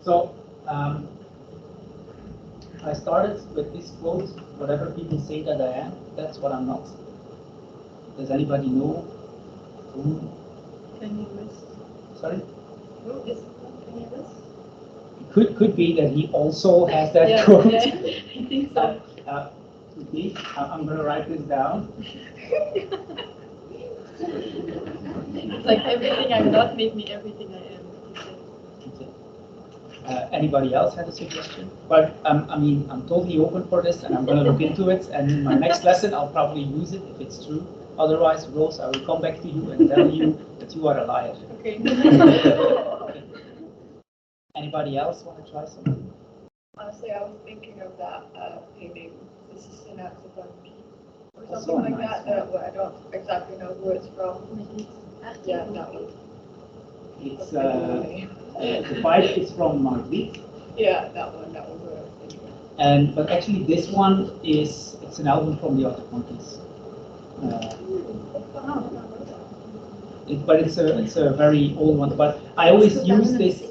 So I started with this quote: "Whatever people say that I am, that's what I'm not." Does anybody know who? Kanye West. Sorry? Who is Kanye West? Could be that he also has that quote. Yeah, I think so. Okay, I'm going to write this down. It's like everything I'm not made me everything I am. Okay. Anybody else had a suggestion? But I mean, I'm totally open for this, and I'm going to look into it. And in my next lesson, I'll probably use it if it's true. Otherwise, Rose, I will come back to you and tell you that you are a liar. Okay. Anybody else want to try something? Honestly, I was thinking of that painting, "This is Synapse of One P," or Also something a like nice that. That I don't exactly know who it's from. Yeah, that one. It's the pipe is from Margriet. Yeah, that one. That was what I was thinking of. And but actually, this one it's an album from the Other Monkeys. But it's a very old one. But I always use this.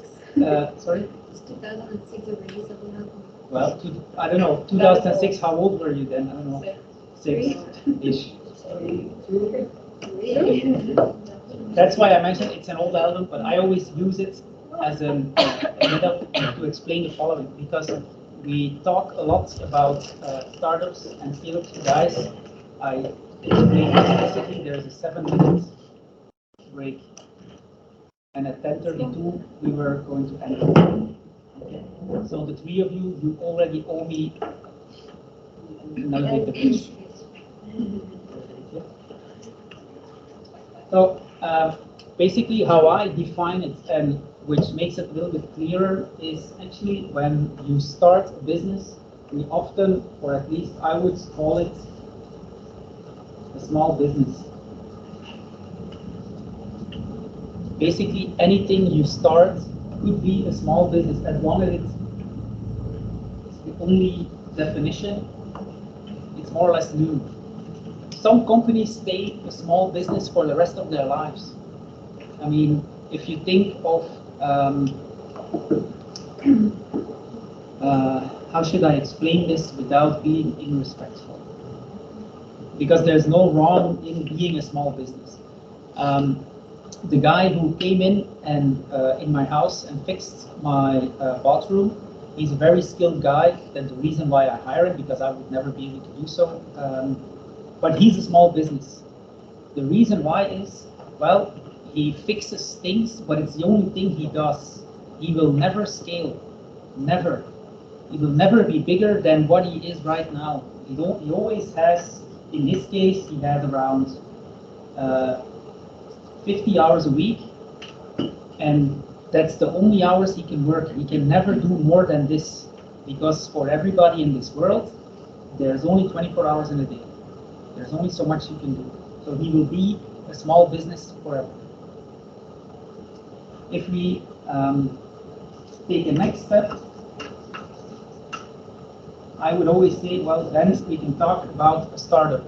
Sorry. It's 2006 the release of the album. Well, I don't know. 2006. How old were you then? I don't know. Six-ish. That's why I mentioned it's an old album, but I always use it as a method to explain the following, because we talk a lot about startups and scale-ups. Guys, I explained explicitly there's a 7-minute break, and at 10:32 we were going to end. Okay. So the three of you, you already owe me an elevator pitch. So basically how I define it, and which makes it a little bit clearer, is actually when you start a business, we often, or at least I would call it, a small business. Basically anything you start could be a small business, as long as it's the only definition, it's more or less new. Some companies stay a small business for the rest of their lives. I mean, if you think of, how should I explain this without being irrespectful? Because there's no wrong in being a small business. The guy who came in and in my house and fixed my bathroom, he's a very skilled guy. That's the reason why I hire him, because I would never be able to do so. But he's a small business. The reason why is, well, he fixes things, but it's the only thing he does. He will never scale, never. He will never be bigger than what he is right now. He always has, in his case, he had around 50 hours a week, and that's the only hours he can work. He can never do more than this, because for everybody in this world, there's only 24 hours in a day. There's only so much you can do. So he will be a small business forever. If we take the next step, I would always say, well, then we can talk about a startup.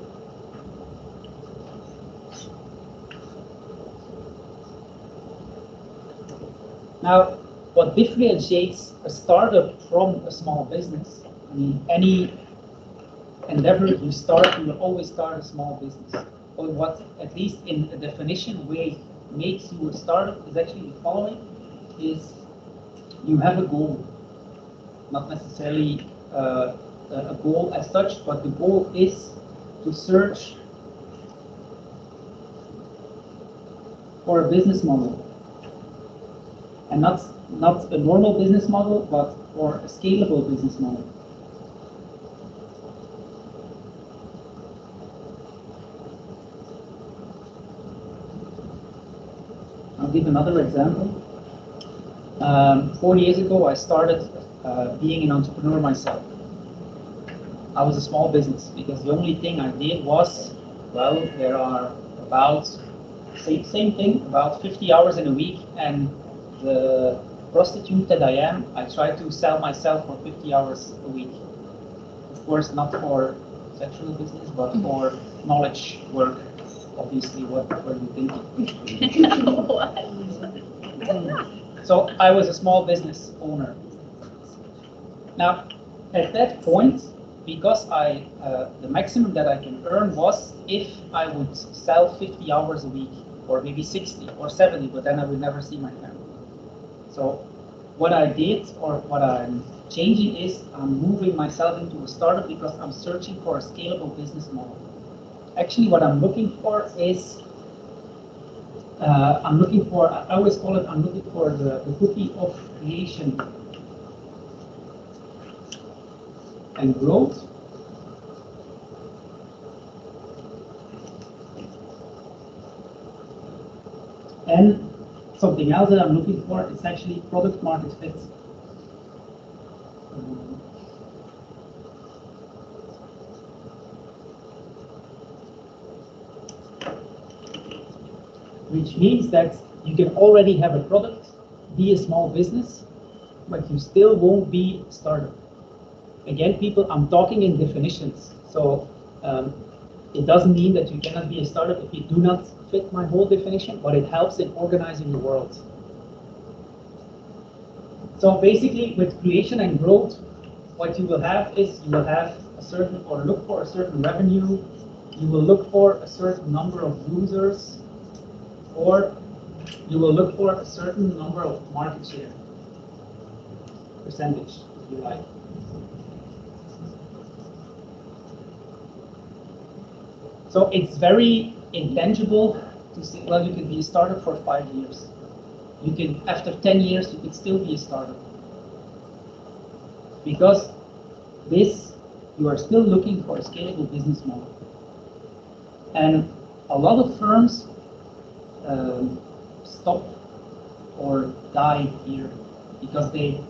Now, what differentiates a startup from a small business? I mean, any endeavor you start, you will always start a small business. But what, at least in a definition way, makes you a startup is actually the following: is you have a goal, not necessarily a goal as such, but the goal is to search for a business model, and not a normal business model, but for a scalable business model. I'll give another example. 4 years ago, I started being an entrepreneur myself. I was a small business because the only thing I did was, well, there are about, same thing, about 50 hours in a week, and the prostitute that I am, I try to sell myself for 50 hours a week. Of course, not for sexual business, but for knowledge work. Obviously, what were you thinking? What? So So I was a small business owner. Now, at that point, because the maximum that I can earn was if I would sell 50 hours a week, or maybe 60 or 70, but then I would never see my family. So what I did, or what I'm changing, is I'm moving myself into a startup because I'm searching for a scalable business model. Actually, what I'm looking for is, I always call it, I'm looking for the cookie of creation and growth. And something else that I'm looking for is actually product market fit. Which means that you can already have a product, be a small business, but you still won't be a startup. Again, people, I'm talking in definitions. So it doesn't mean that you cannot be a startup if you do not fit my whole definition, but it helps in organizing the world. So basically, with creation and growth, what you will have is you will have a certain, or look for a certain revenue, you will look for a certain number of users, or you will look for a certain number of market share, percentage, if you like. So it's very intangible to say, well, you can be a startup for 5 years. You can, after 10 years, you could still be a startup. Because you are still looking for a scalable business model. And a lot of firms stop or die here because they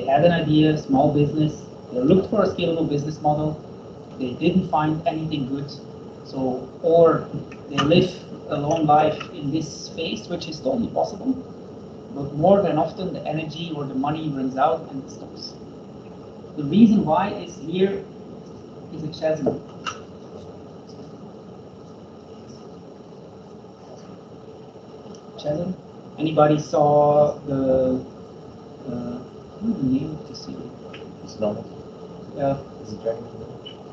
had an idea, small business, they looked for a scalable business model, they didn't find anything good, so, or they live a long life in this space, which is totally possible, but more than often the energy or the money runs out and it stops. The reason why is here is a chasm. Chasm? Anybody saw the name of the series? It's normal. Yeah. Is it Dragon?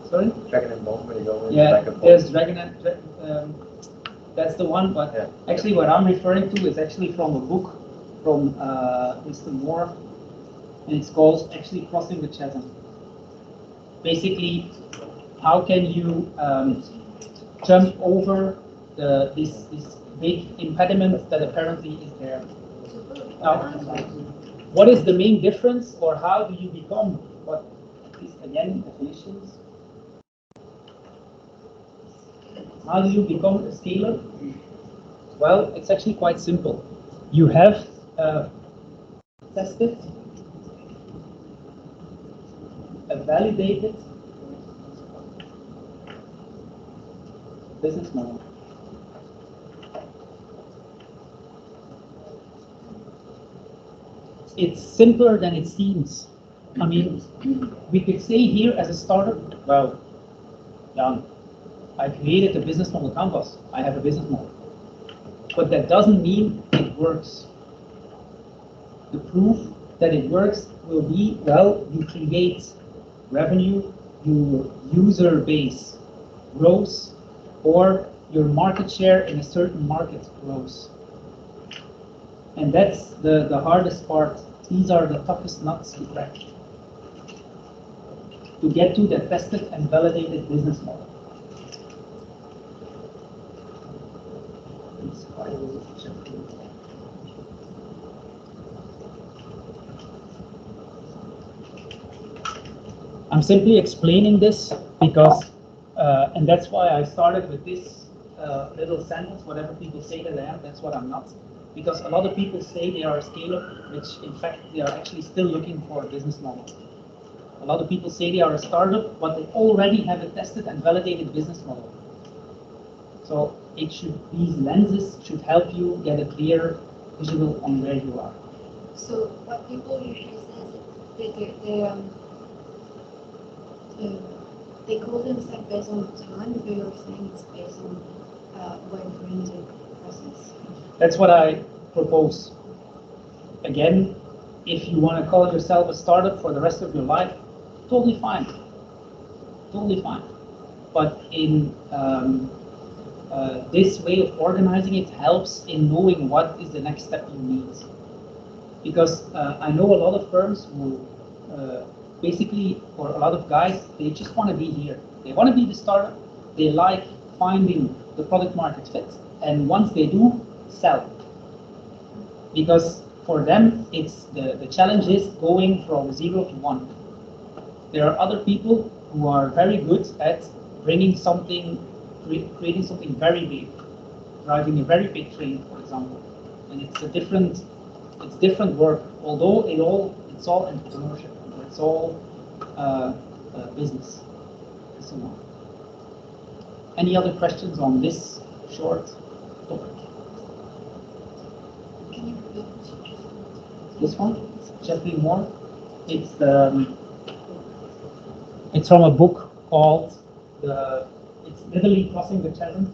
Sorry? Dragon and Bone, where you go in Yeah, back and there's forth. Dragon and that's the one, but Yeah. actually what I'm referring to is actually from a book from Mr. Moore, and it's called actually Crossing the Chasm. Basically, how can you jump over this big impediment that apparently is there? Now, what is the main difference, or how do you become what is, again, definitions? How do you become a scaler? Well, it's actually quite simple. You have tested, a validated business model. It's simpler than it seems. I mean, we could say here as a startup, well, Jan, I created a business model canvas. I have a business model. But that doesn't mean it works. The proof that it works will be, well, you create revenue, your user base grows, or your market share in a certain market grows. And that's the hardest part. These are the toughest nuts to crack. To get to the tested and validated business model. I'm simply explaining this because, and that's why I started with this little sentence, whatever people say that I am, that's what I'm not. Because a lot of people say they are a scale-up, which in fact they are actually still looking for a business model. A lot of people say they are a startup, but they already have a tested and validated business model. So these lenses should help you get a clear visual on where you are. So what people usually say is they call themselves based on time, but you're saying it's based on when you're in the process. That's what I propose. again, if you want to call yourself a startup for the rest of your life, totally fine. Totally fine. But in this way of organizing it helps in knowing what is the next step you need. Because I know a lot of firms who basically, or a lot of guys, they just want to be here. They want to be the startup. They like finding the product market fit. And once they do, sell. Because for them, it's the challenge is going from 0 to 1. There are other people who are very good at bringing something, creating something very big, driving a very big train, for example. And it's different work. Although it's all entrepreneurship, it's all business, and so on. Any other questions on this short topic? Can you repeat? This one, Jeffrey Moore. It's from a book called It's Literally Crossing the Chasm.